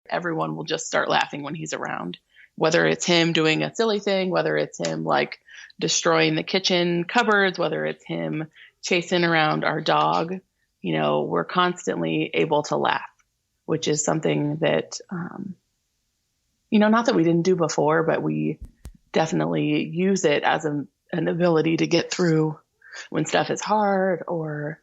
everyone will just start laughing when he's around, whether it's him doing a silly thing, whether it's him like destroying the kitchen cupboards, whether it's him chasing around our dog. We're constantly able to laugh, which is something that, not that we didn't do before, but we definitely use it as an ability to get through when stuff is hard, or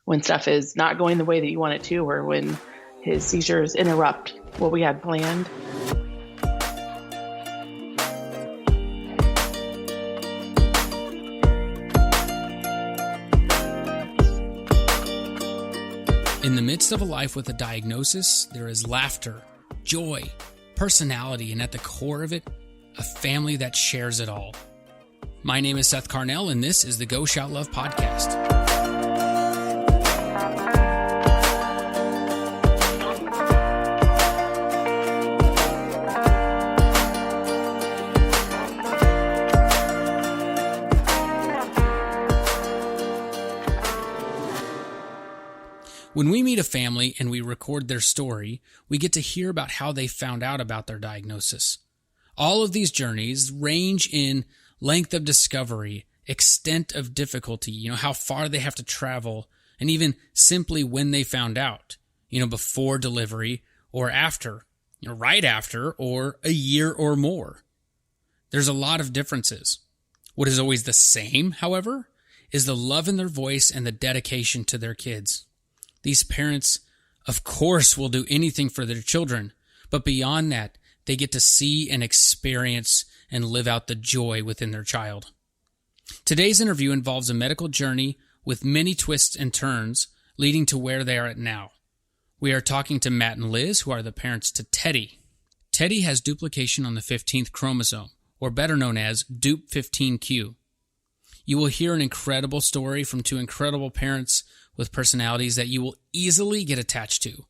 when stuff is not going the way that you want it to, or when his seizures interrupt what we had planned. In the midst of a life with a diagnosis, there is laughter, joy, personality, and at the core of it, a family that shares it all. My name is Seth Carnell, and this is the Go Shout Love podcast. When we meet a family and we record their story, we get to hear about how they found out about their diagnosis. All of these journeys range in length of discovery, extent of difficulty, how far they have to travel, and even simply when they found out, before delivery or after, right after, or a year or more. There's a lot of differences. What is always the same, however, is the love in their voice and the dedication to their kids. These parents, of course, will do anything for their children, but beyond that, they get to see and experience and live out the joy within their child. Today's interview involves a medical journey with many twists and turns leading to where they are at now. We are talking to Matt and Liz, who are the parents to Teddy. Teddy has duplication on the 15th chromosome, or better known as Dup15q. You will hear an incredible story from two incredible parents with personalities that you will easily get attached to.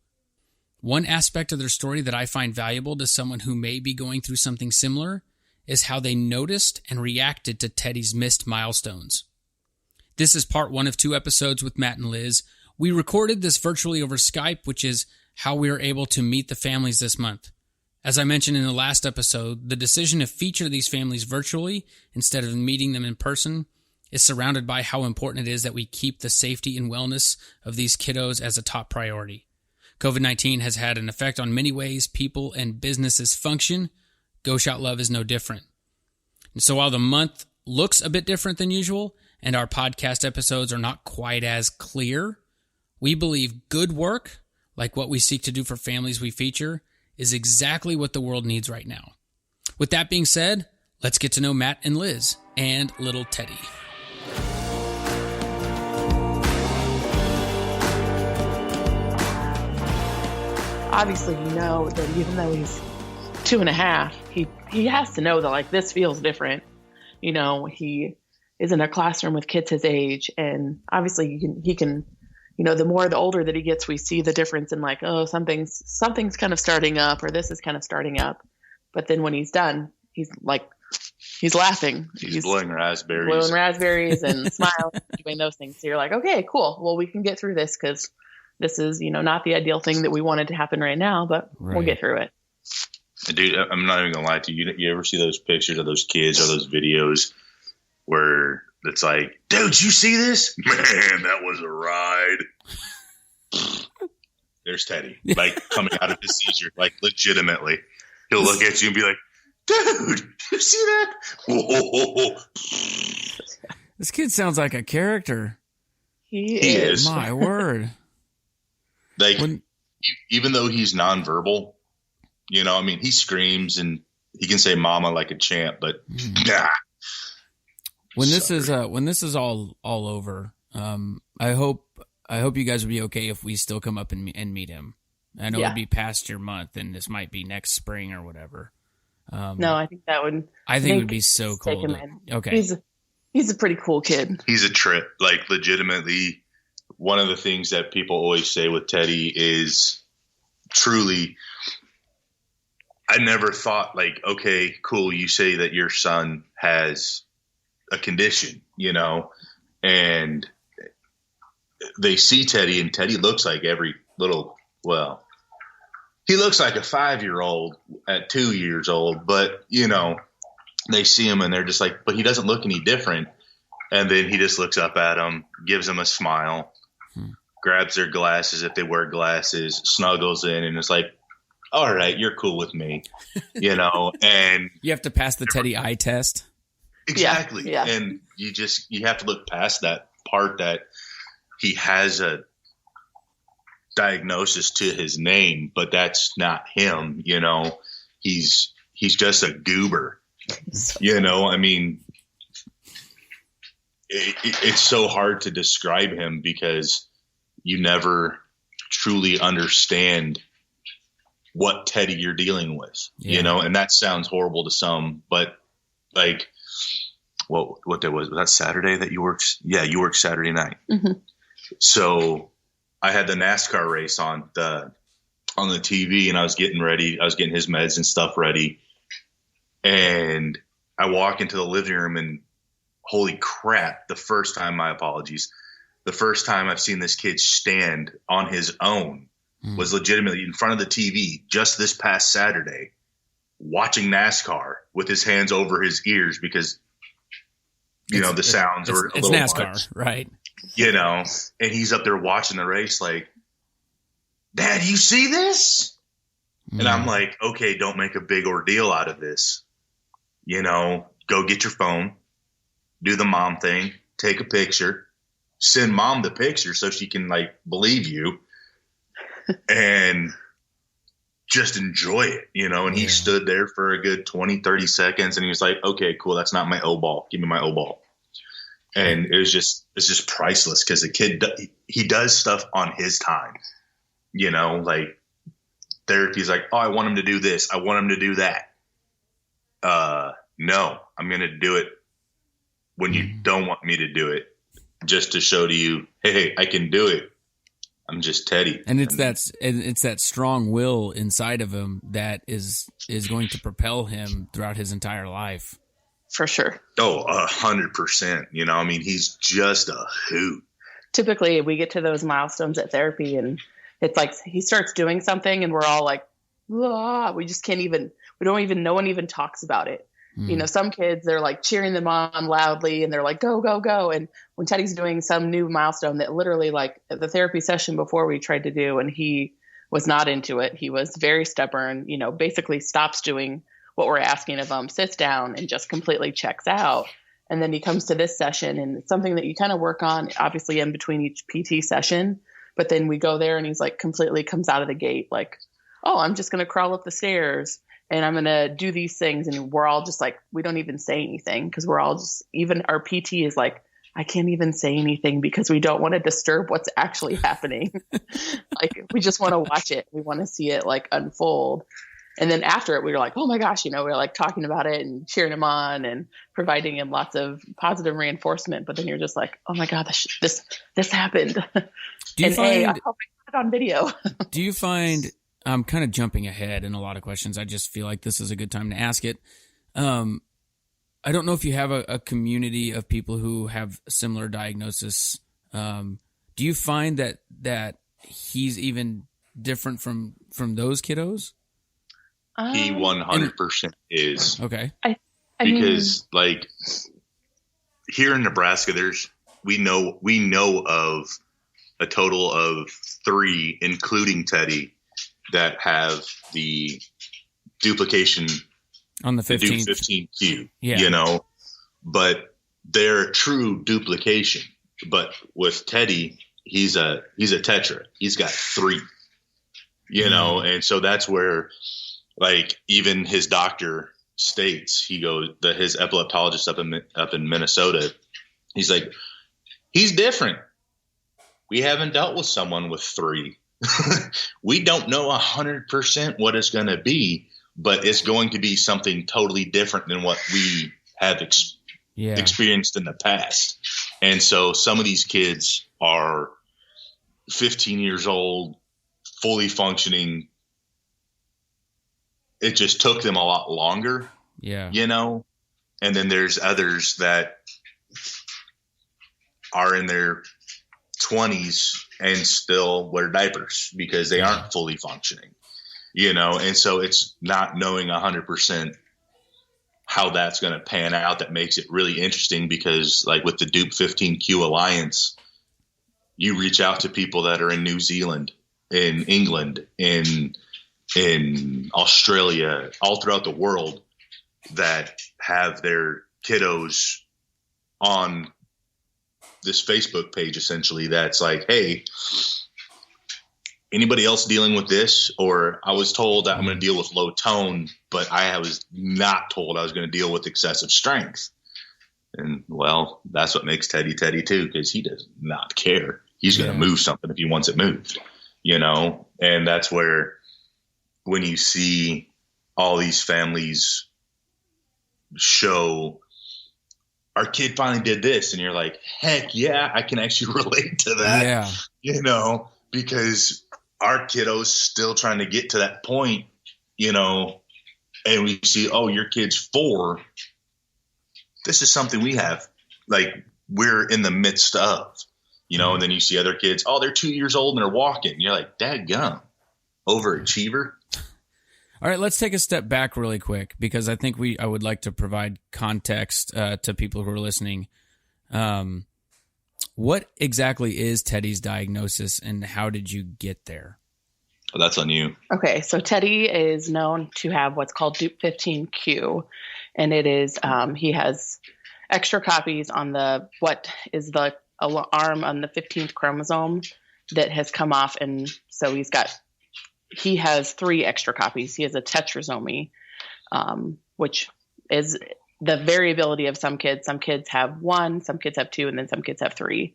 One aspect of their story that I find valuable to someone who may be going through something similar is how they noticed and reacted to Teddy's missed milestones. This is part 1 of 2 episodes with Matt and Liz. We recorded this virtually over Skype, which is how we were able to meet the families this month. As I mentioned in the last episode, the decision to feature these families virtually instead of meeting them in person is surrounded by how important it is that we keep the safety and wellness of these kiddos as a top priority. COVID-19 has had an effect on many ways people and businesses function. Go Shout Love is no different. And so while the month looks a bit different than usual and our podcast episodes are not quite as clear, we believe good work, like what we seek to do for families we feature, is exactly what the world needs right now. With that being said, let's get to know Matt and Liz and little Teddy. Obviously, that even though he's 2.5, he has to know that this feels different. He is in a classroom with kids his age, and obviously he can the older that he gets, we see the difference in something's kind of starting up, or this is kind of starting up. But then when he's done, he's laughing. He's blowing raspberries and smiling, doing those things. So you're like, okay, cool. Well, we can get through this because this is, not the ideal thing that we wanted to happen right now, but We'll get through it. Dude, I'm not even going to lie to you. You ever see those pictures of those kids or those videos where it's like, dude, you see this? Man, that was a ride. There's Teddy, coming out of his seizure, legitimately. He'll look at you and be like, dude, you see that? Whoa. This kid sounds like a character. He is. My word. Even though he's nonverbal, he screams and he can say mama like a champ, but nah. When this is all over, I hope you guys would be okay if we still come up and meet him. I know it'd be past your month, and this might be next spring or whatever. No, I think that would. I think it would be so cool. Okay, he's a pretty cool kid. He's a trip. Legitimately, one of the things that people always say with Teddy is truly. I never thought okay, cool. You say that your son has a condition, and they see Teddy, and Teddy looks like every little. Well, he looks like a 5-year-old at 2 years old, but they see him and they're just like, but he doesn't look any different. And then he just looks up at them, gives them a smile, grabs their glasses if they wear glasses, snuggles in, and is like, all right, you're cool with me, and you have to pass the Teddy eye test. Exactly. Yeah. And you have to look past that part that he has a diagnosis to his name, but that's not him, he's just a goober, I mean, it's so hard to describe him because you never truly understand what Teddy you're dealing with, and that sounds horrible to some, but like, what day was that Saturday that you worked? Yeah, you worked Saturday night. Mm-hmm. So I had the NASCAR race on the TV, and I was getting ready. I was getting his meds and stuff ready, and I walk into the living room, and holy crap! The first time I've seen this kid stand on his own was legitimately in front of the TV just this past Saturday, watching NASCAR with his hands over his ears because the sounds were a it's little NASCAR, much, right? And he's up there watching the race like, Dad, you see this? And I'm like, okay, don't make a big ordeal out of this. Go get your phone, do the mom thing, take a picture, send mom the picture so she can believe you and just enjoy it, and he stood there for a good 20, 30 seconds and he was like, okay, cool. That's not my O ball. Give me my O ball. And it's just priceless because the kid, he does stuff on his time, like therapy's like, oh, I want him to do this. I want him to do that. No, I'm going to do it when you don't want me to do it, just to show to you, hey, I can do it. I'm just Teddy. And it's that strong will inside of him that is going to propel him throughout his entire life. For sure. Oh, 100%. I mean, he's just a hoot. Typically, we get to those milestones at therapy, and it's like he starts doing something, and we're all like, ah, we just can't even. We don't even. No one even talks about it. Some kids, they're like cheering them on loudly, and they're like, go, go, go. And when Teddy's doing some new milestone that literally, like at the therapy session before we tried to do, and he was not into it. He was very stubborn. Basically stops doing what we're asking of him, sits down and just completely checks out. And then he comes to this session, and it's something that you kind of work on, obviously, in between each PT session. But then we go there, and he's like completely comes out of the gate like, oh, I'm just going to crawl up the stairs and I'm going to do these things. And we're all just like, we don't even say anything because we're all just, even our PT is like, I can't even say anything because we don't want to disturb what's actually happening. Like, we just want to watch it. We want to see it like unfold. And then after it, we were like, oh my gosh, we were like talking about it and cheering him on and providing him lots of positive reinforcement. But then you're just like, oh my God, this happened. Do you I hope I got it on video. Do you find, I'm kind of jumping ahead in a lot of questions. I just feel like this is a good time to ask it. I don't know if you have a community of people who have similar diagnosis. Do you find that he's even different from those kiddos? He 100% is. Okay. Because like here in Nebraska, we know of a total of 3, including Teddy, that have the duplication on the 15th. 15q, yeah. But they're true duplication. But with Teddy, he's a tetra. He's got 3, and so that's where, like, even his doctor states, he goes, his epileptologist up in Minnesota, he's like, he's different. We haven't dealt with someone with 3. We don't know 100% what it's going to be, but it's going to be something totally different than what we have experienced in the past. And so some of these kids are 15 years old, fully functioning. It just took them a lot longer, and then there's others that are in their 20s and still wear diapers because they aren't fully functioning. And so it's not knowing 100% how that's going to pan out that makes it really interesting, because like with the Dupe 15Q Alliance, you reach out to people that are in New Zealand, in England, in Australia, all throughout the world, that have their kiddos on this Facebook page, essentially, that's like, hey, anybody else dealing with this? Or I was told that I'm going to deal with low tone, but I was not told I was going to deal with excessive strength. And well, that's what makes Teddy too, because he does not care. He's going to move something if he wants it moved, and that's where, when you see all these families show, our kid finally did this, and you're like, heck yeah, I can actually relate to that. Yeah. Because our kiddo's still trying to get to that point, and we see, oh, your kid's 4. This is something we have, like, we're in the midst of, and then you see other kids, oh, they're 2 years old and they're walking. You're like, dadgum, overachiever. All right, let's take a step back really quick, because I think I would like to provide context to people who are listening. What exactly is Teddy's diagnosis, and how did you get there? Oh, that's on you. Okay, so Teddy is known to have what's called Dupe 15Q, and it is he has extra copies on what is the arm on the 15th chromosome that has come off, and so he has 3 extra copies. He has a tetrasomy, which is the variability of some kids. Some kids have 1, some kids have 2, and then some kids have 3.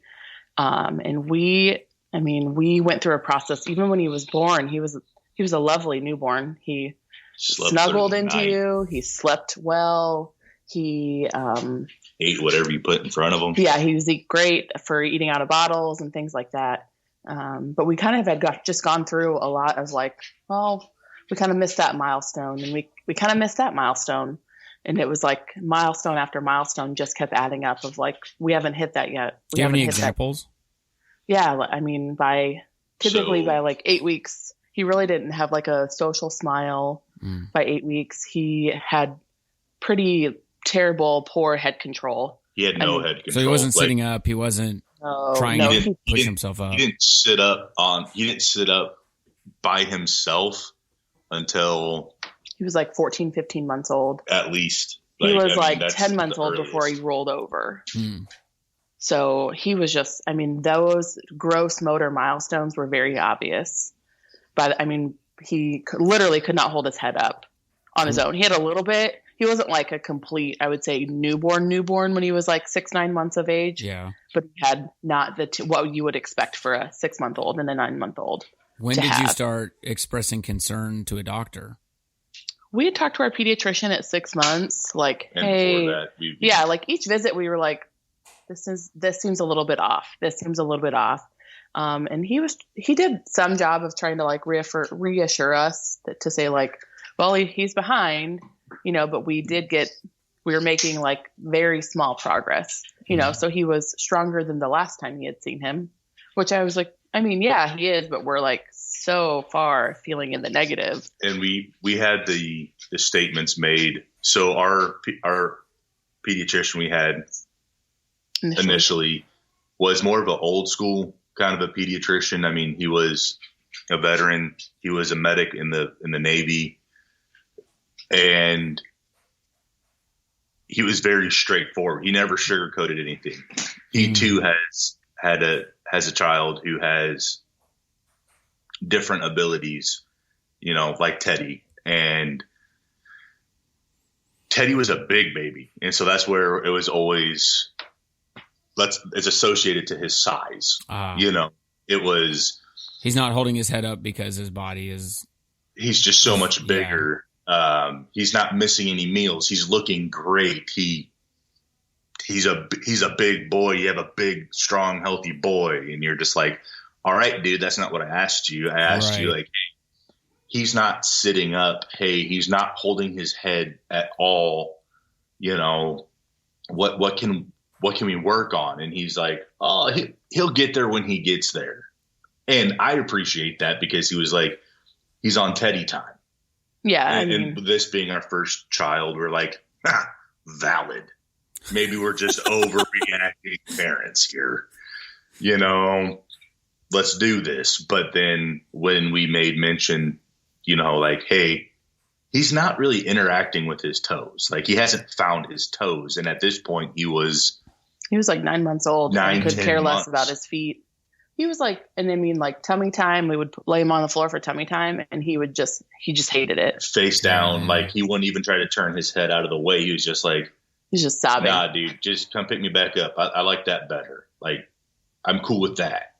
And we went through a process. Even when he was born, he was a lovely newborn. He snuggled into you. He slept well. He ate whatever you put in front of him. Yeah, he was great for eating out of bottles and things like that. But we kind of had just gone through a lot of like, well, we kind of missed that milestone, and we kind of missed that milestone. And it was like milestone after milestone just kept adding up of like, we haven't hit that yet. Do you have any examples? Yeah. I mean, by like 8 weeks, he really didn't have like a social smile. By 8 weeks, he had pretty terrible, poor head control. He had no head control. So he wasn't sitting up. He wasn't trying to push himself up. He didn't sit up by himself until he was like 14, 15 months old. At least. He was 10 months old before he rolled over. So he was just, those gross motor milestones were very obvious. But he literally could not hold his head up on his own. He had a little bit. He wasn't like a complete, I would say, newborn when he was like 6-9 months of age. Yeah. But he had not what you would expect for a 6-month-old and a 9-month-old. When did you start expressing concern to a doctor? We had talked to our pediatrician at 6 months, like, and hey, that, like each visit we were like, this seems a little bit off. This seems a little bit off. And he did some job of trying to like reassure us to say like, well, he's behind, but we were making like very small progress, so he was stronger than the last time he had seen him, which I was like, yeah, he is, but we're like so far feeling in the negative. And we had the statements made. So our pediatrician we had initially was more of an old school kind of a pediatrician. He was a veteran. He was a medic in the Navy, and he was very straightforward. He never sugarcoated anything. He too has a child who has different abilities, like Teddy. And Teddy was a big baby. And so that's where it was always, it's associated to his size. It was. He's not holding his head up because his body is. He's just so much bigger. Yeah. He's not missing any meals. He's looking great. He's a big boy. You have a big, strong, healthy boy. And you're just like, all right, dude, that's not what I asked you. I asked you like, hey, he's not sitting up. Hey, he's not holding his head at all. What can we work on? And he's like, oh, he'll get there when he gets there. And I appreciate that, because he was like, he's on Teddy time. Yeah. And this being our first child, we're like, valid. Maybe we're just overreacting parents here. Let's do this. But then when we made mention, like, hey, he's not really interacting with his toes. Like, he hasn't found his toes. And at this point, he was like 9 months old and could care less about his feet. He was like, tummy time, we would lay him on the floor for tummy time, and he just hated it. Face down. Like, he wouldn't even try to turn his head out of the way. He was just like, he's just sobbing. Nah, dude, just come pick me back up. I like that better. Like, I'm cool with that,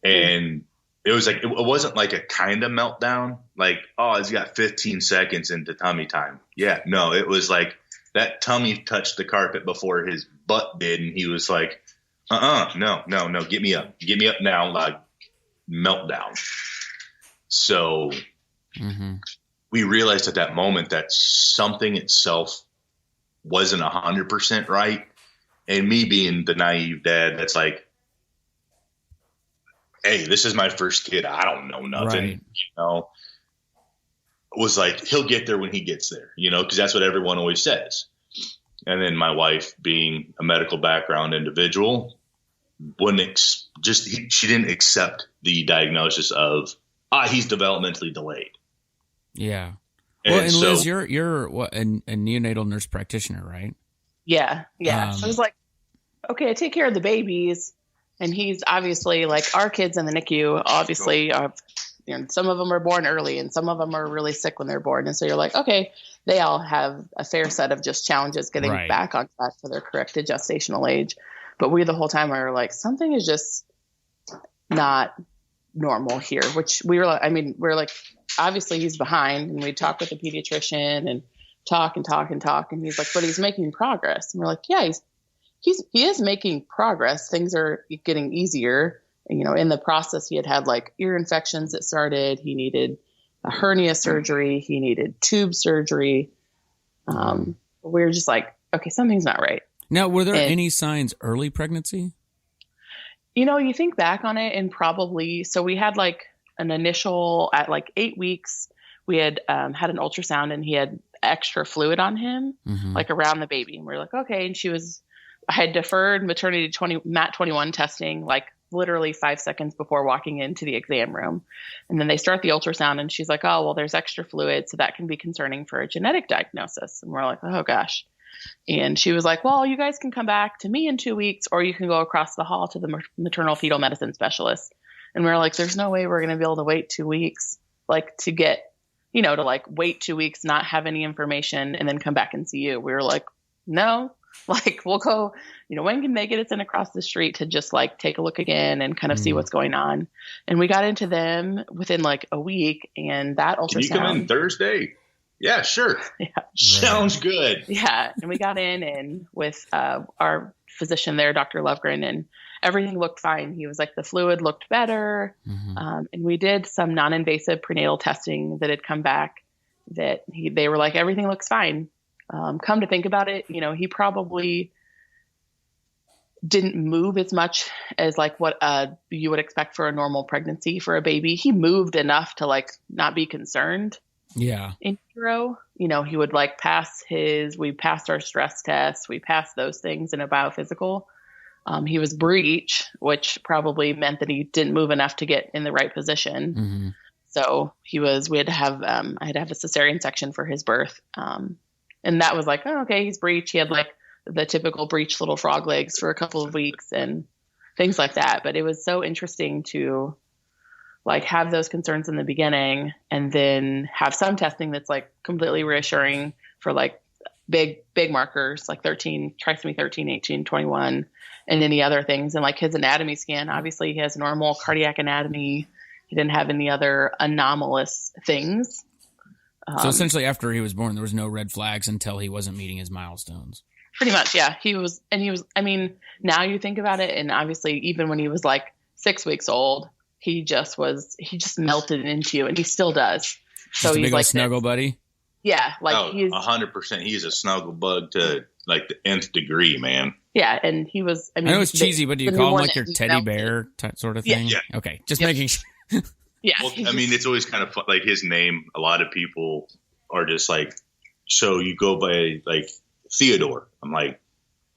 And it was like, it wasn't like a kind of meltdown. Like, oh, he's got 15 seconds into tummy time. Yeah, no, it was like that tummy touched the carpet before his butt did. And he was like, no, get me up now. Like, meltdown. So we realized at that moment that something itself wasn't 100% right. And me being the naive dad, that's like, hey, this is my first kid. I don't know nothing, was like, he'll get there when he gets there, because that's what everyone always says. And then my wife, being a medical background individual, she didn't accept the diagnosis of, he's developmentally delayed. Yeah. Well, and Liz, you're what, a neonatal nurse practitioner, right? Yeah. So I was like, okay, I take care of the babies, and he's obviously like our kids in the NICU. Obviously, some of them are born early, and some of them are really sick when they're born. And so you're like, okay, they all have a fair set of just challenges getting back on track for their corrected gestational age. But we the whole time were like, something is just not normal here. Which we're like, obviously he's behind, and we talk with the pediatrician and talk, and he's like, but he's making progress. And we're like, yeah, he is making progress. Things are getting easier. And, in the process, he had like ear infections that started. He needed a hernia surgery. He needed tube surgery. We were just like, okay, something's not right. Now, were there any signs early pregnancy? You think back on it, and probably, so we had like an initial at like 8 weeks, we had had an ultrasound, and he had extra fluid on him, like around the baby. And we were like, okay. And I had deferred maternity MAT 21 testing, like literally 5 seconds before walking into the exam room. And then they start the ultrasound, and she's like, oh, well, there's extra fluid, so that can be concerning for a genetic diagnosis. And we're like, oh gosh. And she was like, well, you guys can come back to me in 2 weeks, or you can go across the hall to the maternal fetal medicine specialist. And we were like, there's no way we're going to be able to wait 2 weeks, like to get, to like wait 2 weeks, not have any information, and then come back and see you. We were like, no, like we'll go, when can they get us in across the street to just like take a look again and kind of see what's going on? And we got into them within like a week, and that ultrasound. Can you come in Thursday? Yeah, sure. Yeah. Sounds good. Yeah. And we got in with our physician there, Dr. Lovegren, and everything looked fine. He was like, the fluid looked better. And we did some non-invasive prenatal testing that had come back that they were like, everything looks fine. Come to think about it, he probably didn't move as much as like what you would expect for a normal pregnancy for a baby. He moved enough to like not be concerned. Yeah. In utero, he would like we passed our stress tests. We passed those things in a biophysical. He was breech, which probably meant that he didn't move enough to get in the right position. So we had to have, I had to have a cesarean section for his birth. And that was like, oh, okay, he's breech. He had like the typical breech little frog legs for a couple of weeks and things like that. But it was so interesting to like have those concerns in the beginning, and then have some testing that's like completely reassuring for like big markers, like trisomy 13, 18, 21, and any other things. And like his anatomy scan, obviously he has normal cardiac anatomy. He didn't have any other anomalous things. So essentially after he was born, there was no red flags until he wasn't meeting his milestones. Pretty much. Yeah. He was, now you think about it. And obviously even when he was like 6 weeks old, he just melted into you, and he still does. So he's big like snuggle buddy. Yeah. Like he's 100%. He's a snuggle bug to like the nth degree, man. Yeah. And he was, I know it's cheesy, but do you call him like your teddy bear sort of thing? Yeah. Okay. Just making sure. Yeah. Well, I mean, it's always kind of fun. Like his name, a lot of people are just like, so you go by like Theodore. I'm like,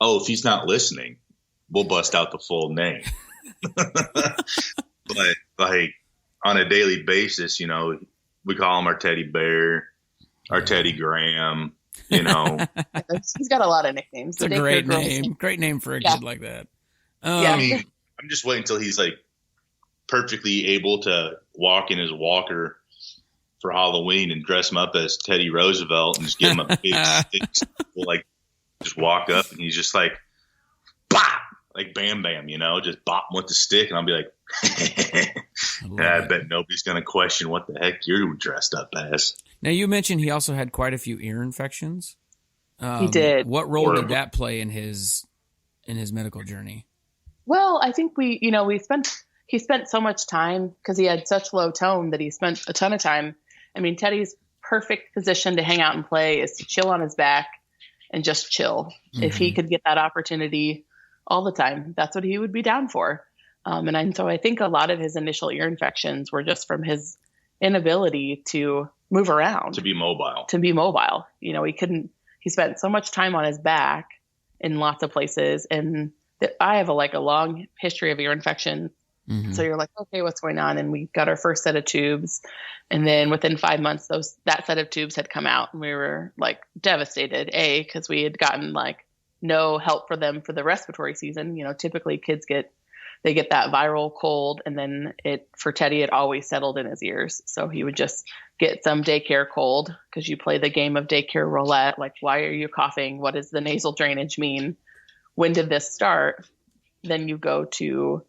oh, if he's not listening, we'll bust out the full name. But like on a daily basis, we call him our teddy bear, our Teddy Graham, He's got a lot of nicknames. It's a great name. Great name for a kid like that. I mean, I'm just waiting until he's like perfectly able to walk in his walker for Halloween and dress him up as Teddy Roosevelt and just give him a big stick. We'll like just walk up and he's just like, bop, like bam, bam, just bop him with the stick. And I'll be like, I bet nobody's going to question what the heck you're dressed up as. Now, you mentioned he also had quite a few ear infections. He did. What role did that play in his medical journey? Well, I think he spent so much time because he had such low tone that he spent a ton of time. I mean, Teddy's perfect position to hang out and play is to chill on his back and just chill. Mm-hmm. If he could get that opportunity all the time, that's what he would be down for. So I think a lot of his initial ear infections were just from his inability to move around, to be mobile. He spent so much time on his back in lots of places. And I have a long history of ear infection. Mm-hmm. So you're like, okay, what's going on? And we got our first set of tubes. And then within 5 months, that set of tubes had come out and we were like devastated, because we had gotten like no help for them for the respiratory season. Typically kids get that viral cold. And then for Teddy, it always settled in his ears. So he would just get some daycare cold because you play the game of daycare roulette. Like, why are you coughing? What does the nasal drainage mean? When did this start? Then you go to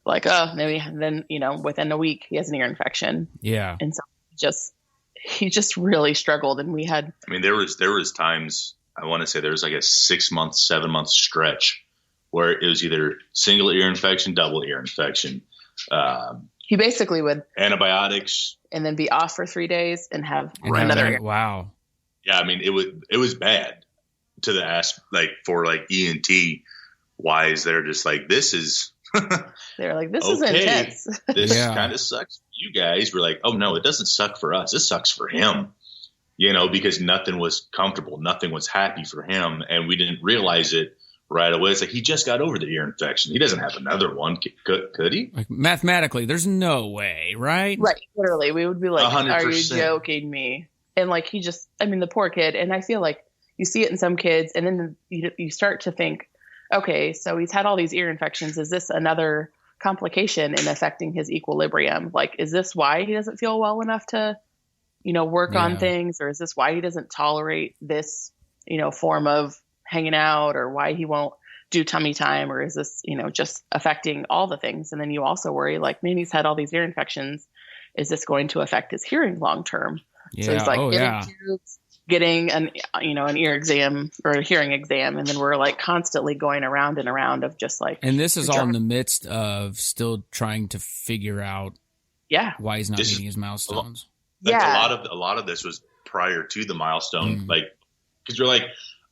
like, maybe then, within a week he has an ear infection. Yeah. And so he just really struggled. And we had, there was times, I want to say there was like a 6 month, 7 month stretch where it was either single ear infection, double ear infection. He basically would antibiotics and then be off for 3 days and have another ear. Wow. Yeah. It was bad to the ass, like for like ENT wise, they're just like, this is, they're like, this is intense. This kind of sucks for you guys. We're like, oh no, it doesn't suck for us. It sucks for him, because nothing was comfortable. Nothing was happy for him. And we didn't realize it right away. It's like, he just got over the ear infection. He doesn't have another one. Could he? Like mathematically, there's no way, right? Right. Literally. We would be like, 100%. Are you joking me? And like, the poor kid. And I feel like you see it in some kids and then you start to think, okay, so he's had all these ear infections. Is this another complication in affecting his equilibrium? Like, is this why he doesn't feel well enough to, work on things? Or is this why he doesn't tolerate this, form of hanging out, or why he won't do tummy time? Or is this, just affecting all the things? And then you also worry, like, man, he's had all these ear infections. Is this going to affect his hearing long term? Yeah. So he's like getting an ear exam or a hearing exam. And then we're like constantly going around and around of just like, and this is all in the midst of still trying to figure out why he's not meeting his milestones. Like a lot of this was prior to the milestone, like, cause you're like,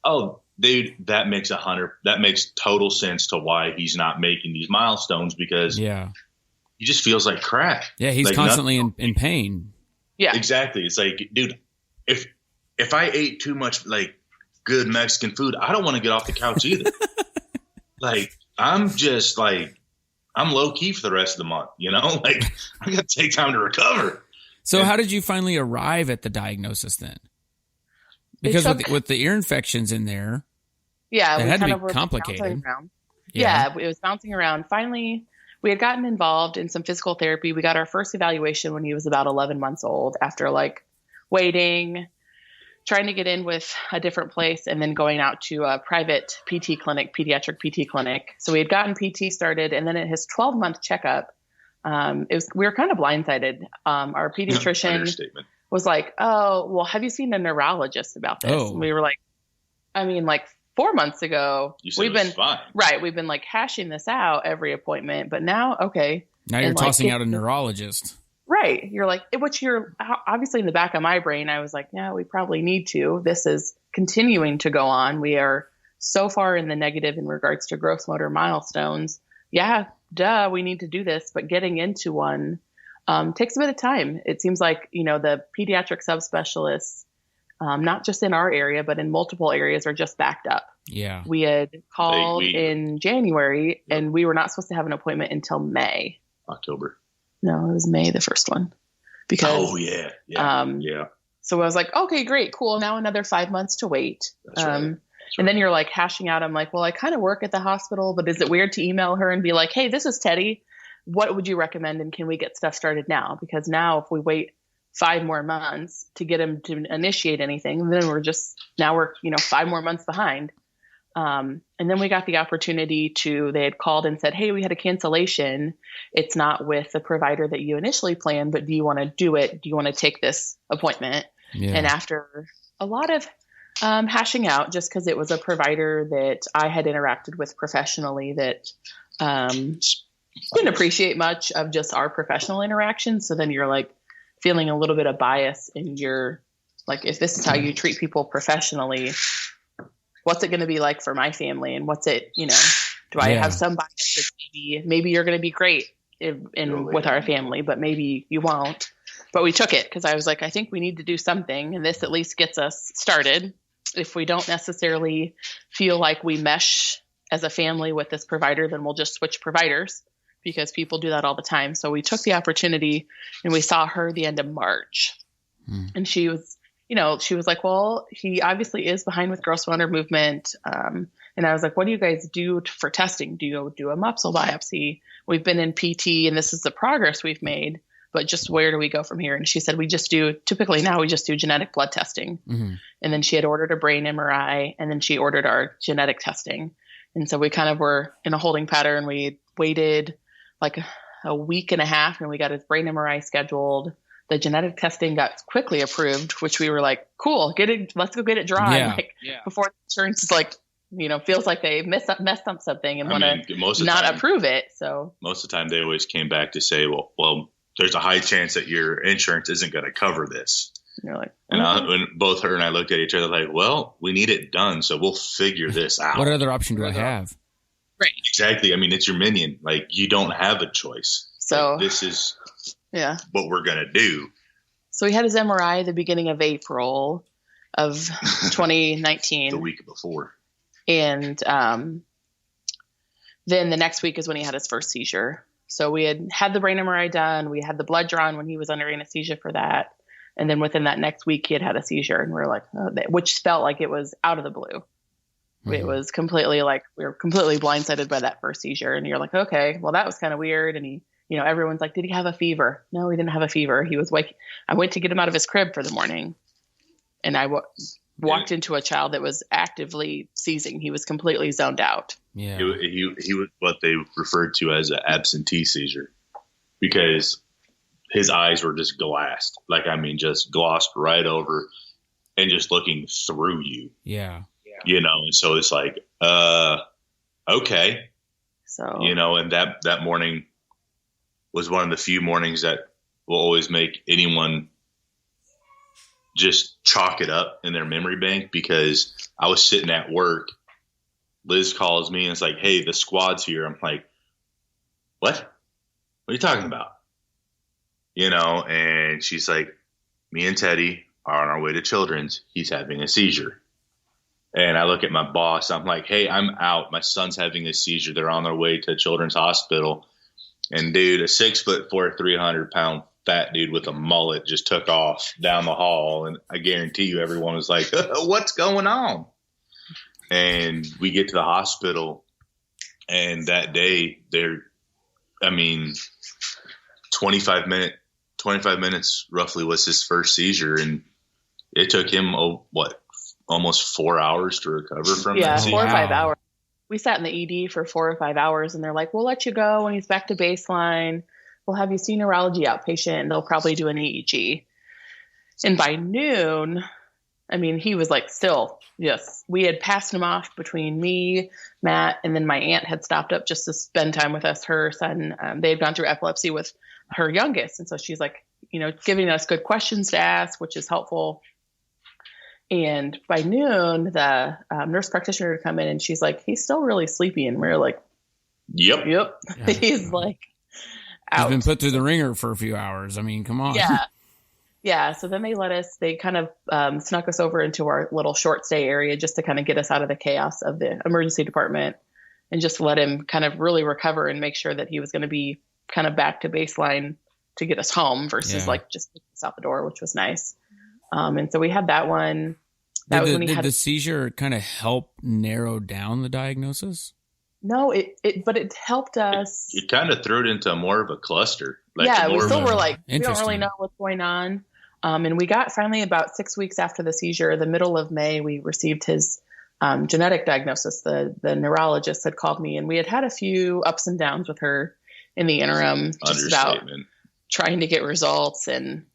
oh dude, that makes total sense to why he's not making these milestones, because he just feels like crap. Yeah. He's like constantly in pain. Yeah, exactly. It's like, dude, if I ate too much like good Mexican food, I don't want to get off the couch either. Like, I'm just like, I'm low key for the rest of the month, like I got to take time to recover. So how did you finally arrive at the diagnosis then? Because with the ear infections in there, it had to be complicated. Yeah, it was bouncing around. Finally, we had gotten involved in some physical therapy. We got our first evaluation when he was about 11 months old after like waiting, trying to get in with a different place, and then going out to a private PT clinic, pediatric PT clinic. So we had gotten PT started, and then at his 12-month checkup, we were kind of blindsided. Our pediatrician was like, oh, well, have you seen a neurologist about this? And we were like, 4 months ago, we've been like hashing this out every appointment, but now, okay. Now you're tossing out a neurologist. Right. You're like, which you're obviously in the back of my brain. I was like, yeah, we probably need to. This is continuing to go on. We are so far in the negative in regards to gross motor milestones. Yeah, duh, we need to do this. But getting into one takes a bit of time. It seems like, the pediatric subspecialists, not just in our area, but in multiple areas, are just backed up. Yeah. We had called in January, and we were not supposed to have an appointment until May. October. No, it was May, the first one. Because, yeah. So I was like, okay, great, cool. Now another 5 months to wait. That's right. And then you're like hashing out. I'm like, well, I kind of work at the hospital, but is it weird to email her and be like, hey, this is Teddy. What would you recommend? And can we get stuff started now? Because now if we wait 5 more months to get him to initiate anything, then we're 5 more months behind. And then we got the opportunity they had called and said, hey, we had a cancellation. It's not with the provider that you initially planned, but do you want to do it? Do you want to take this appointment? Yeah. And after a lot of hashing out, just because it was a provider that I had interacted with professionally that didn't appreciate much of just our professional interaction. So then you're like feeling a little bit of bias in your, like, if this is how you treat people professionally, what's it going to be like for my family? And what's it, do I have some bias that maybe you're going to be great with our family, but maybe you won't. But we took it because I was like, I think we need to do something. And this at least gets us started. If we don't necessarily feel like we mesh as a family with this provider, then we'll just switch providers because people do that all the time. So we took the opportunity and we saw her the end of March. And she was, she was like, well, he obviously is behind with gross motor movement. And I was like, what do you guys do for testing? Do you do a muscle biopsy? We've been in PT and this is the progress we've made, but just where do we go from here? And she said, we just do genetic blood testing. Mm-hmm. And then she had ordered a brain MRI and then she ordered our genetic testing. And so we kind of were in a holding pattern. We waited like a week and a half and we got his brain MRI scheduled. The genetic testing got quickly approved, which we were like, cool, let's go get it drawn. Before the insurance is like, feels like they messed up something and want to not approve it. So most of the time they always came back to say, well, there's a high chance that your insurance isn't going to cover this. And you're like, when both her and I looked at each other like, well, we need it done. So we'll figure this out. What other option do I have? Right. Exactly. I mean, it's your minion. Like you don't have a choice. So like, this is what we're going to do. So he had his MRI the beginning of April of 2019. The week before. And then the next week is when he had his first seizure. So we had the brain MRI done. We had the blood drawn when he was under anesthesia for that. And then within that next week, he had a seizure. And we were like, which felt like it was out of the blue. Mm-hmm. It was completely like we were completely blindsided by that first seizure. And you're like, okay, well, that was kind of weird. And he, everyone's like, did he have a fever? No, he didn't have a fever. He was waking. I went to get him out of his crib for the morning. And I walked into a child that was actively seizing. He was completely zoned out. Yeah, he was what they referred to as an absentee seizure because his eyes were just glassed. Like, I mean, just glossed right over and just looking through you. Yeah. And so it's like, okay. So, and that morning was one of the few mornings that will always make anyone just chalk it up in their memory bank because I was sitting at work. Liz calls me and it's like, hey, the squad's here. I'm like, what? What are you talking about? And she's like, me and Teddy are on our way to Children's. He's having a seizure. And I look at my boss. I'm like, hey, I'm out. My son's having a seizure. They're on their way to Children's Hospital. And dude, a 6'4", 300-pound fat dude with a mullet just took off down the hall. And I guarantee you everyone was like, what's going on? And we get to the hospital. And that day, 25 minutes roughly was his first seizure. And it took him, almost 4 hours to recover from that seizure. 4 or 5 hours. We sat in the ED for 4 or 5 hours and they're like, we'll let you go when he's back to baseline. We'll have you see neurology outpatient and they'll probably do an EEG. And by noon, he was like still, yes, we had passed him off between me, Matt, and then my aunt had stopped up just to spend time with us. Her son, they had gone through epilepsy with her youngest. And so she's like, giving us good questions to ask, which is helpful. And by noon, the nurse practitioner would come in and she's like, he's still really sleepy. And we were like, yep. He's like, He's out. been put through the ringer for a few hours. I mean, come on. Yeah. Yeah. So then they kind of snuck us over into our little short stay area just to kind of get us out of the chaos of the emergency department and just let him kind of really recover and make sure that he was going to be kind of back to baseline to get us home versus like just get us out the door, which was nice. And so we had that one. That was when he did had the seizure kind of help narrow down the diagnosis? No, but it helped us. It kind of threw it into more of a cluster. Like yeah, we still were like, we don't really know what's going on. And we got finally about 6 weeks after the seizure, the middle of May, we received his genetic diagnosis. The neurologist had called me, and we had a few ups and downs with her in the interim, just about trying to get results and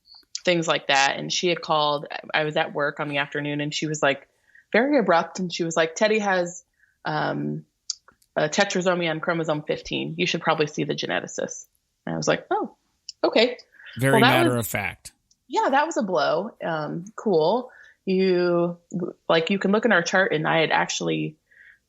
things like that. And she had called. I was at work on the afternoon, and she was like very abrupt, and she was like, Teddy has a tetrasomy on chromosome 15. You should probably see the geneticist. And I was like, oh, okay. Very matter of fact. Yeah, that was a blow. Cool. You can look in our chart, and I had actually,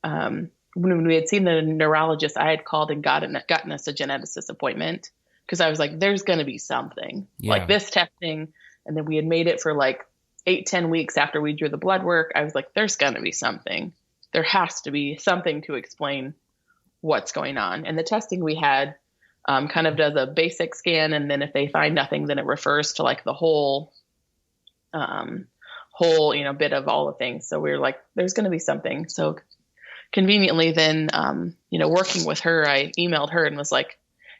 when we had seen the neurologist, I had called and gotten us a geneticist appointment because I was like, there's going to be something like this testing. And then we had made it for like 8-10 weeks after we drew the blood work. I was like, there's going to be something. There has to be something to explain what's going on. And the testing we had kind of does a basic scan. And then if they find nothing, then it refers to like the whole, bit of all the things. So we were like, there's going to be something. So conveniently then, working with her, I emailed her and was like,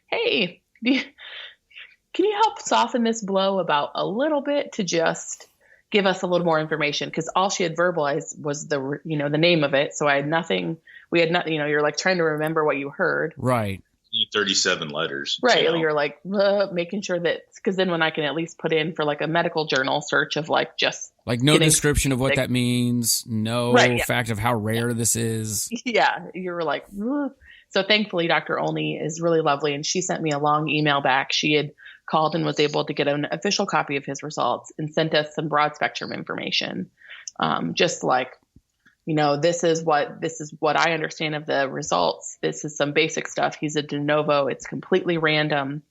hey, can you help soften this blow about a little bit to just give us a little more information? Because all she had verbalized was the name of it. So I had nothing. We had nothing. You're like trying to remember what you heard. Right. 37 letters. Right. You're like making sure that, because then when I can at least put in for like a medical journal search of like just like no description of what that means, no fact of how rare this is. Yeah. You were like, ugh. So thankfully Dr. Olney is really lovely, and she sent me a long email back. She had called and was able to get an official copy of his results and sent us some broad spectrum information. Just like, this is what I understand of the results. This is some basic stuff. He's a de novo. It's completely random.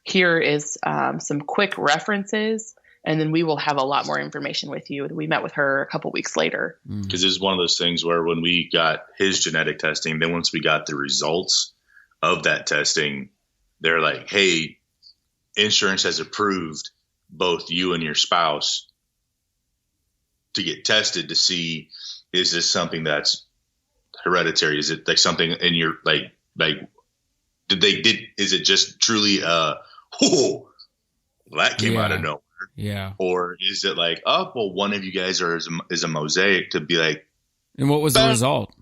Here is some quick references, and then we will have a lot more information with you. We met with her a couple weeks later. Because it's one of those things where when we got his genetic testing, then once we got the results of that testing, they're like, hey, insurance has approved both you and your spouse to get tested to see, is this something that's hereditary? Is it like something in your, like, is it just truly, that came out of nowhere. Yeah. Or is it like, oh, well, one of you guys is a mosaic to be like. And what was the result?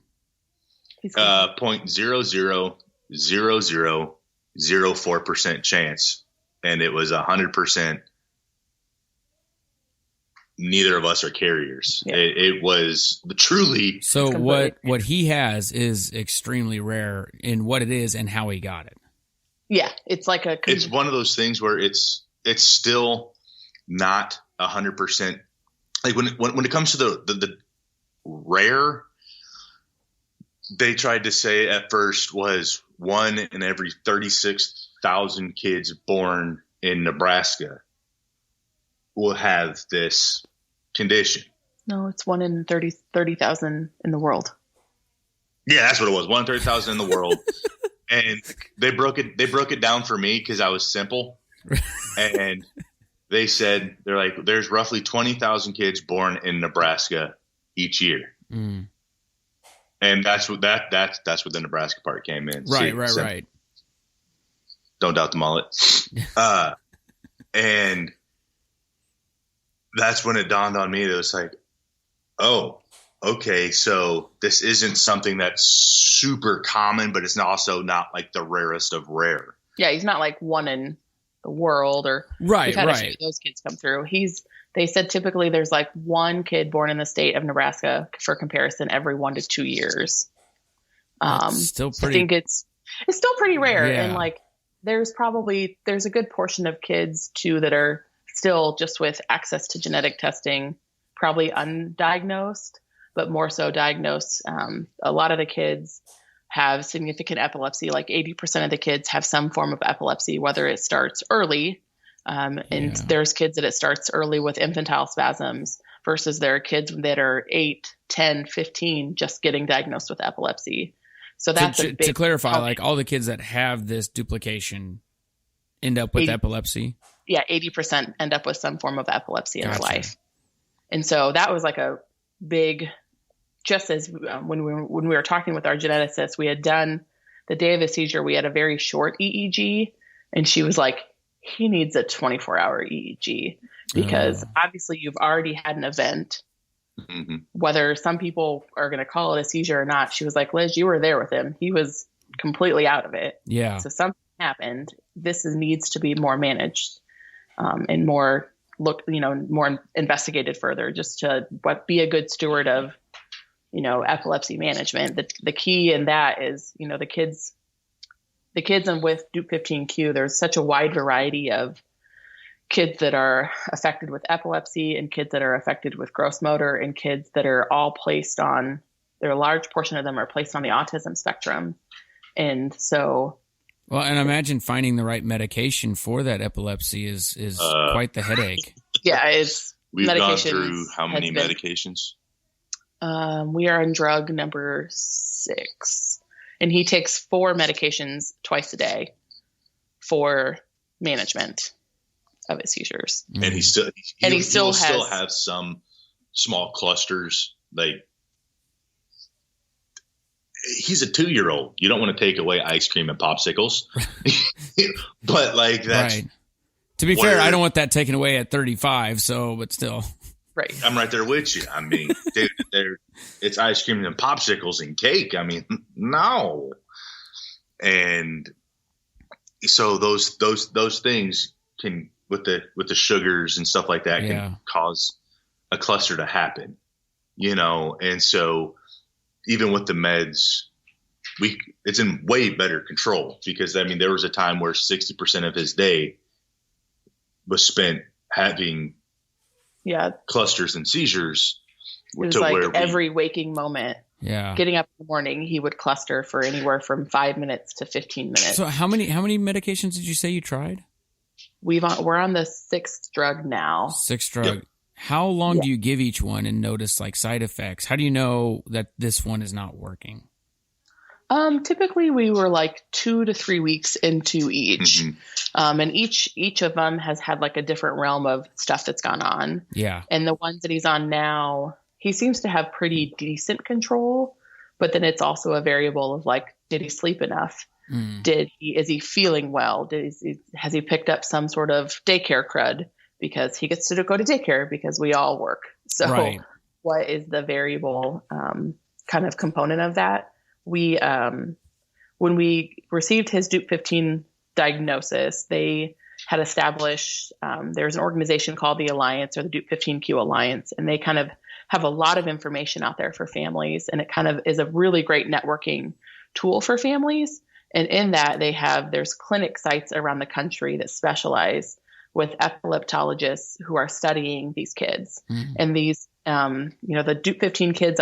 0.000004% chance. And it was 100%. Neither of us are carriers. Yeah. It was truly. So what he has is extremely rare in what it is and how he got it. Yeah. It's like it's one of those things where it's still not 100%. Like when it comes to the rare, they tried to say at first was 1 in every 36,000 kids born in Nebraska will have this condition. No, it's 1 in 30,000 in the world. Yeah, that's what it was. 1 in 30,000 in the world. And they broke it down for me because I was simple. And they said, they're like, there's roughly 20,000 kids born in Nebraska each year. Mm. And that's what that's what the Nebraska part came in. Right, right. Don't doubt the mullet. And that's when it dawned on me that it was like, oh, okay, so this isn't something that's super common, but it's also not like the rarest of rare. Yeah, he's not like one in the world, or right. A few of those kids come through. They said typically there's like one kid born in the state of Nebraska, for comparison, every 1 to 2 years. Still pretty. I think it's still pretty rare, yeah. And like there's a good portion of kids too that are still just with access to genetic testing, probably undiagnosed, but more so diagnosed. A lot of the kids have significant epilepsy. Like 80% of the kids have some form of epilepsy, whether it starts early. And there's kids that it starts early with infantile spasms versus there are kids that are 8, 10, 15 just getting diagnosed with epilepsy. So that's to clarify, like all the kids that have this duplication end up with epilepsy. Yeah, 80% end up with some form of epilepsy in their life. And so that was like a big, just as when we were talking with our geneticist, we had done the day of the seizure, we had a very short EEG, and she was like, he needs a 24-hour EEG because obviously you've already had an event. Mm-hmm. Whether some people are going to call it a seizure or not, she was like, Liz, you were there with him. He was completely out of it. Yeah. So something happened. This needs to be more managed and more more investigated further, just to be a good steward of, epilepsy management. The key in that is, the kids and with Dup15q, there's such a wide variety of kids that are affected with epilepsy and kids that are affected with gross motor and kids that are all placed on, a large portion of them are placed on the autism spectrum. And so. Well, and I imagine finding the right medication for that epilepsy is quite the headache. Yeah, we've gone through how many medications? We are on drug number 6, and he takes 4 medications twice a day for management of his seizures. And he still have some small clusters. Like, he's a 2-year-old. You don't want to take away ice cream and popsicles, but like that's right. To be fair, I don't want that taken away at 35. So, but still, right. I'm right there with you. I mean, dude, it's ice cream and popsicles and cake. I mean, no. And so those things can, with the sugars and stuff like that, can cause a cluster to happen, and so even with the meds, it's in way better control, because I mean, there was a time where 60% of his day was spent having clusters and seizures. It was like every waking moment. Yeah. Getting up in the morning, he would cluster for anywhere from 5 minutes to 15 minutes. So how many medications did you say you tried? We're on the 6th drug now. 6th drug. Yep. How long do you give each one and notice like side effects? How do you know that this one is not working? Typically we were like 2 to 3 weeks into each. Mm-hmm. And each of them has had like a different realm of stuff that's gone on. Yeah. And the ones that he's on now, he seems to have pretty decent control, but then it's also a variable of like, did he sleep enough? Is he feeling well? Has he picked up some sort of daycare crud? Because he gets to go to daycare because we all work. So what is the variable kind of component of that? We, when we received his Dup15 diagnosis, they had established, there's an organization called the Alliance, or the Dup15q Alliance, and they kind of have a lot of information out there for families. And it kind of is a really great networking tool for families. And in that there's clinic sites around the country that specialize with epileptologists who are studying these kids. Mm-hmm. And these, the Dup15 kids,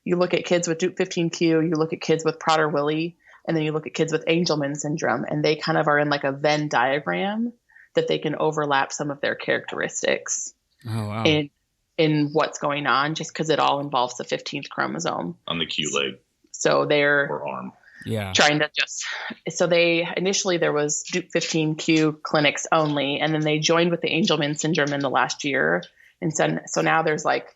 you look at kids with Dup15q, you look at kids with Prader-Willi, and then you look at kids with Angelman syndrome, and they kind of are in like a Venn diagram that they can overlap some of their characteristics in what's going on, just because it all involves the 15th chromosome on the Q leg. So or arm. Yeah. Trying to initially there was Dup15q clinics only, and then they joined with the Angelman syndrome in the last year. And so now there's like,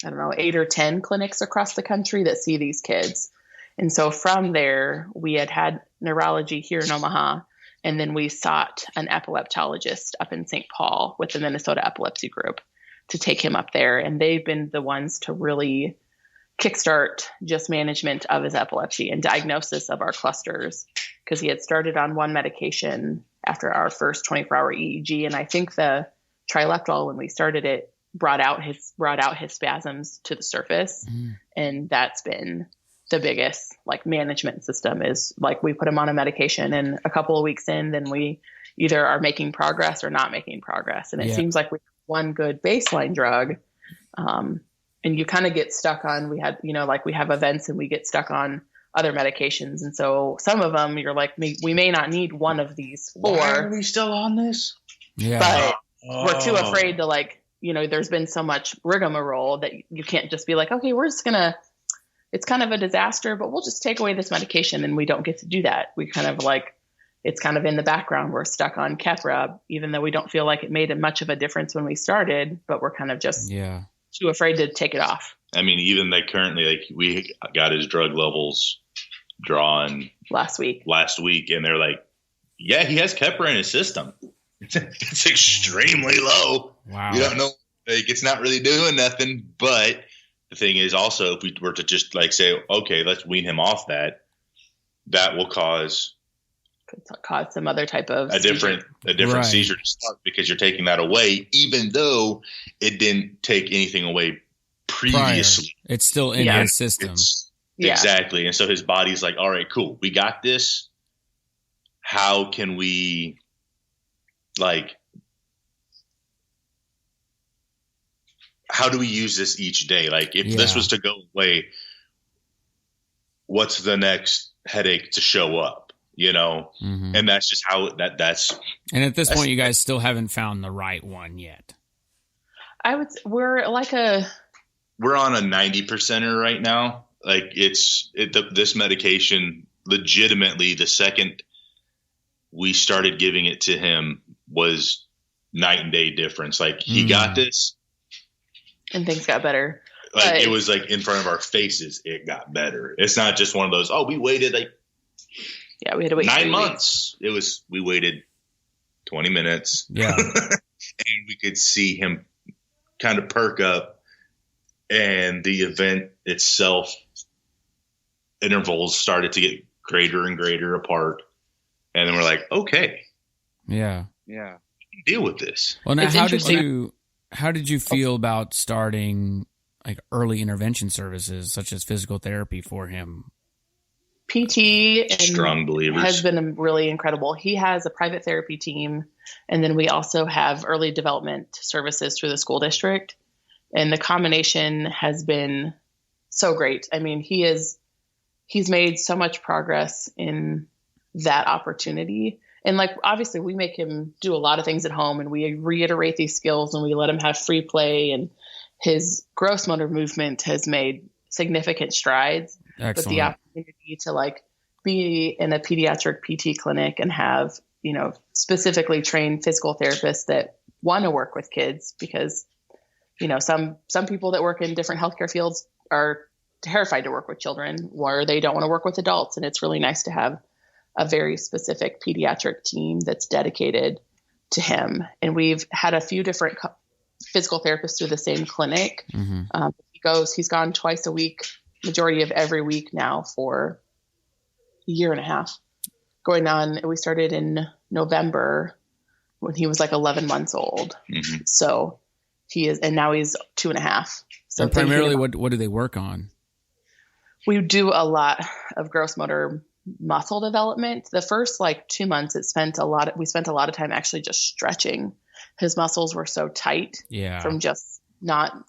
I don't know, 8 or 10 clinics across the country that see these kids. And so from there, we had neurology here in Omaha, and then we sought an epileptologist up in St. Paul with the Minnesota Epilepsy Group to take him up there. And they've been the ones to really kickstart just management of his epilepsy and diagnosis of our clusters, because he had started on one medication after our first 24-hour EEG. And I think the trileptal, when we started it, brought out his spasms to the surface. And that's been the biggest like management system, is like we put him on a medication, and a couple of weeks in, then we either are making progress or not making progress. And it seems like we have one good baseline drug. And you kind of get stuck on, we have events and we get stuck on other medications. And so some of them you're like, we may not need one of these four. Why are we still on this? Yeah. But we're too afraid to like, there's been so much rigmarole that you can't just be like, okay, we're just it's kind of a disaster, but we'll just take away this medication. And we don't get to do that. We kind of like, it's kind of in the background. We're stuck on Keppra, even though we don't feel like it made much of a difference when we started, but we're kind of just too afraid to take it off. I mean, even like currently, like we got his drug levels drawn last week, and they're like, yeah, he has Keppra in his system. It's extremely low. Wow. You don't know, like it's not really doing nothing. But the thing is also, if we were to just like say, okay, let's wean him off that will could cause some other type of a different seizure to start, because you're taking that away, even though it didn't take anything away previously. Prior. It's still in his system. Exactly. And so his body's like, all right, cool. We got this. How can we how do we use this each day? Like if this was to go away, what's the next headache to show up? And that's just how that's. And at this point, you guys still haven't found the right one yet. We're on a 90%er right now. Like this medication, legitimately, the second we started giving it to him was night and day difference. Like he got this, and things got better. Like it was like in front of our faces, it got better. It's not just one of those. Oh, we waited we had to wait 9 months. We waited 20 minutes. Yeah, and we could see him kind of perk up, and the event itself intervals started to get greater and greater apart. And then we're like, okay, yeah, we can deal with this. Well, now how did you feel about starting like early intervention services such as physical therapy for him? PT and strong believers has been really incredible. He has a private therapy team, and then we also have early development services through the school district. And the combination has been so great. I mean, he's made so much progress in that opportunity. And like, obviously we make him do a lot of things at home, and we reiterate these skills, and we let him have free play, and his gross motor movement has made significant strides. Excellent. But the opportunity to like be in a pediatric PT clinic and have, specifically trained physical therapists that want to work with kids, because, some people that work in different healthcare fields are terrified to work with children, or they don't want to work with adults. And it's really nice to have a very specific pediatric team that's dedicated to him. And we've had a few different physical therapists through the same clinic. Mm-hmm. He's gone twice a week, majority of every week now for a year and a half. We started in November when he was like 11 months old. Mm-hmm. So and now he's 2.5. So and primarily what do they work on? We do a lot of gross motor muscle development. The first 2 months we spent a lot of time actually just stretching. His muscles were so tight from just not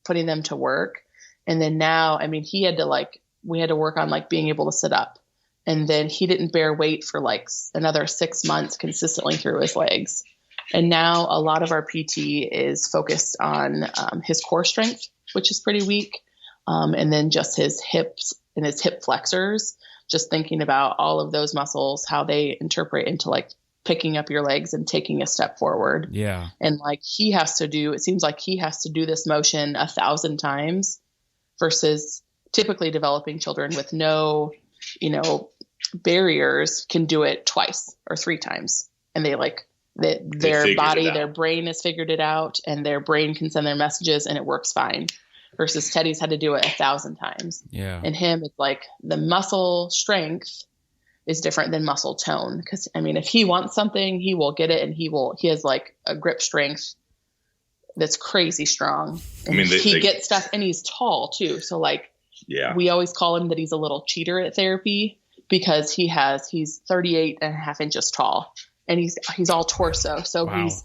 putting them to work. And then now, I mean, we had to work on being able to sit up, and then he didn't bear weight for another 6 months consistently through his legs. And now a lot of our PT is focused on his core strength, which is pretty weak. And then just his hips and his hip flexors, just thinking about all of those muscles, how they interpret into picking up your legs and taking a step forward. Yeah. And it seems like he has to do this motion 1,000 times versus typically developing children with no, barriers can do it twice or 3 times. And their body, their brain has figured it out, and their brain can send their messages and it works fine. Versus Teddy's had to do it 1,000 times. Yeah. And him, it's the muscle strength is different than muscle tone. Because if he wants something, he will get it, and he has a grip strength that's crazy strong. And he gets stuff, and he's tall too. So we always call him that he's a little cheater at therapy, because he's 38.5 inches tall, and he's all torso. So he's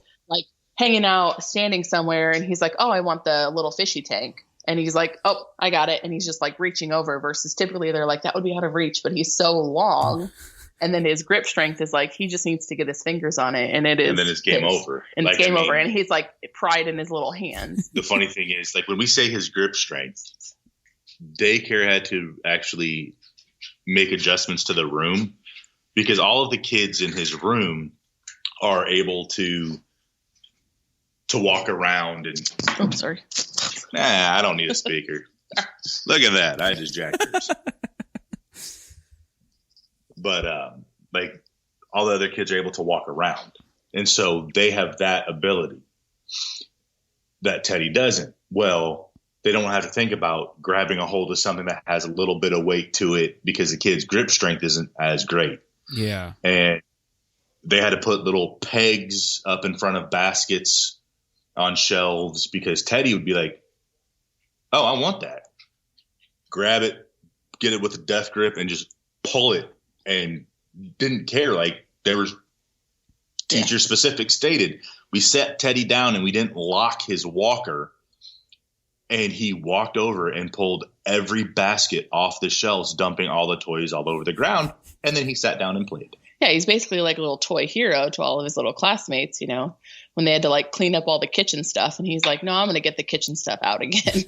hanging out, standing somewhere, and he's like, oh, I want the little fishy tank. and he's like, oh, I got it. And he's just like reaching over, versus typically they're like, that would be out of reach, but he's so long. And then his grip strength is like, he just needs to get his fingers on it. And it is. And then it's game over. And it's game over. And he's like pride in his little hands. The funny thing is, like, when we say his grip strength, daycare had to actually make adjustments to the room, because all of the kids in his room are able to walk around and. Oh, sorry. Nah, I don't need a speaker. Look at that. I just jacked yours. But like, all the other kids are able to walk around. And so they have that ability that Teddy doesn't. Well, they don't have to think about grabbing a hold of something that has a little bit of weight to it, because the kid's grip strength isn't as great. Yeah. And they had to put little pegs up in front of baskets on shelves, because Teddy would be like, oh, I want that. Grab it, get it with a death grip, and just pull it. And didn't care. Like, there was teacher specific stated, we set Teddy down and we didn't lock his walker, and he walked over and pulled every basket off the shelves, dumping all the toys all over the ground. And then he sat down and played. Yeah, he's basically like a little toy hero to all of his little classmates, you know, when they had to like clean up all the kitchen stuff. And he's like, no, I'm going to get the kitchen stuff out again.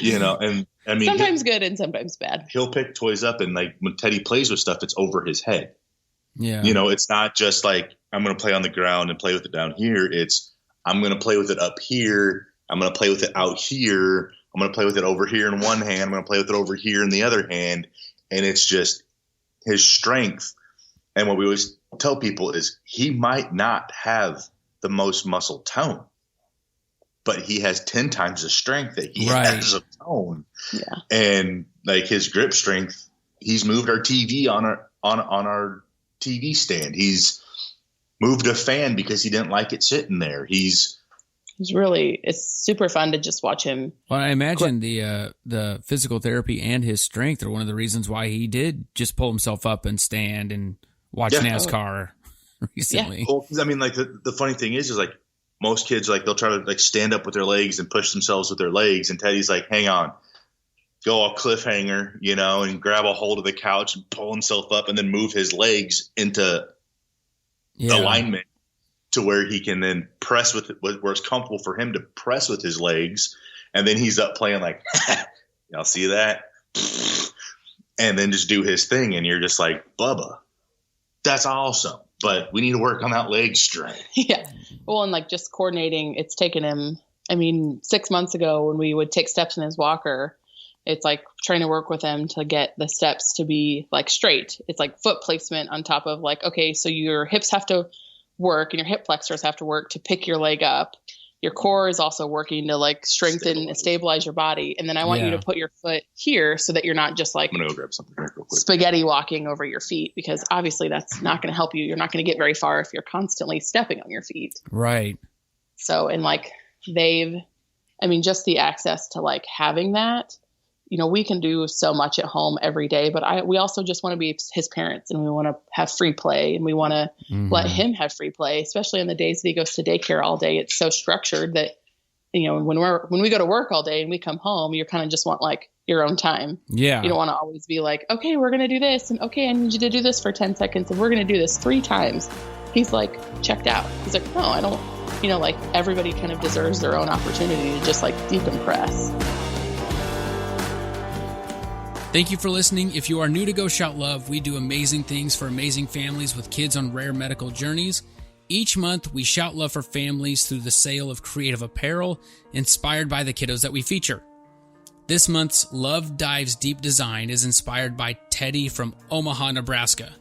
You know, and I mean, sometimes good and sometimes bad. He'll pick toys up, and like when Teddy plays with stuff, it's over his head. Yeah. You know, it's not just like, I'm going to play on the ground and play with it down here. It's, I'm going to play with it up here. I'm going to play with it out here. I'm going to play with it over here in one hand. I'm going to play with it over here in the other hand. And it's just his strength. And what we always tell people is, he might not have the most muscle tone, but he has 10 times the strength that he has of tone. Yeah. And like, his grip strength, he's moved our TV on our TV stand. He's moved a fan because he didn't like it sitting there. It's super fun to just watch him. Well, I imagine the physical therapy and his strength are one of the reasons why he did just pull himself up and stand and watch NASCAR recently. Yeah. Well, I mean, like, the funny thing is like, most kids, like, they'll try to like stand up with their legs and push themselves with their legs. And Teddy's like, hang on, go all cliffhanger, you know, and grab a hold of the couch and pull himself up and then move his legs into alignment to where he can then press with it, where it's comfortable for him to press with his legs. And then he's up playing like, y'all see that? And then just do his thing. And you're just like, Bubba, that's awesome. But we need to work on that leg strength. Yeah. Well, and like just coordinating, it's taken him, I mean, 6 months ago when we would take steps in his walker, it's like trying to work with him to get the steps to be like straight. It's like foot placement on top of like, okay, so your hips have to work and your hip flexors have to work to pick your leg up. Your core is also working to like strengthen and stabilize your body. And then I want you to put your foot here so that you're not just like, I'm going to go grab something real quick. Spaghetti walking over your feet, because obviously that's not going to help you. You're not going to get very far if you're constantly stepping on your feet. Right. So, and like just the access to like having that, you know, we can do so much at home every day, but we also just want to be his parents, and we want to have free play, and we want to let him have free play, especially on the days that he goes to daycare all day. It's so structured that, you know, when we go to work all day and we come home, you kind of just want like your own time. Yeah. You don't want to always be like, okay, we're going to do this. And okay, I need you to do this for 10 seconds. And we're going to do this 3 times. He's like checked out. He's like, no, I don't, you know, like everybody kind of deserves their own opportunity to just like decompress. Thank you for listening. If you are new to Go Shout Love, we do amazing things for amazing families with kids on rare medical journeys. Each month, we shout love for families through the sale of creative apparel inspired by the kiddos that we feature. This month's Love Dives Deep design is inspired by Teddy from Omaha, Nebraska.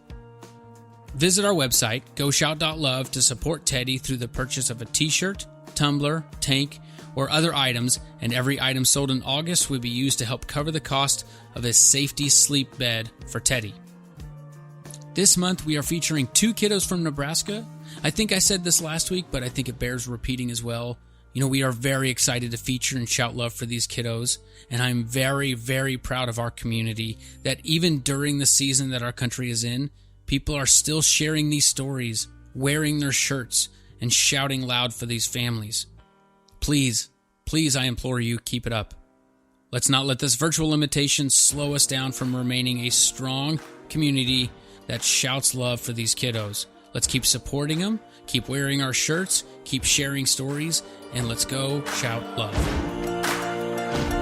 Visit our website, goshout.love, to support Teddy through the purchase of a t-shirt, tumbler, tank, or other items, and every item sold in August will be used to help cover the cost of his safety sleep bed for Teddy. This month, we are featuring 2 kiddos from Nebraska. I think I said this last week, but I think it bears repeating as well. You know, we are very excited to feature and shout love for these kiddos, and I'm very, very proud of our community that even during the season that our country is in, people are still sharing these stories, wearing their shirts, and shouting loud for these families. Please Please, I implore you, keep it up. Let's not let this virtual limitation slow us down from remaining a strong community that shouts love for these kiddos. Let's keep supporting them, keep wearing our shirts, keep sharing stories, and let's go shout love.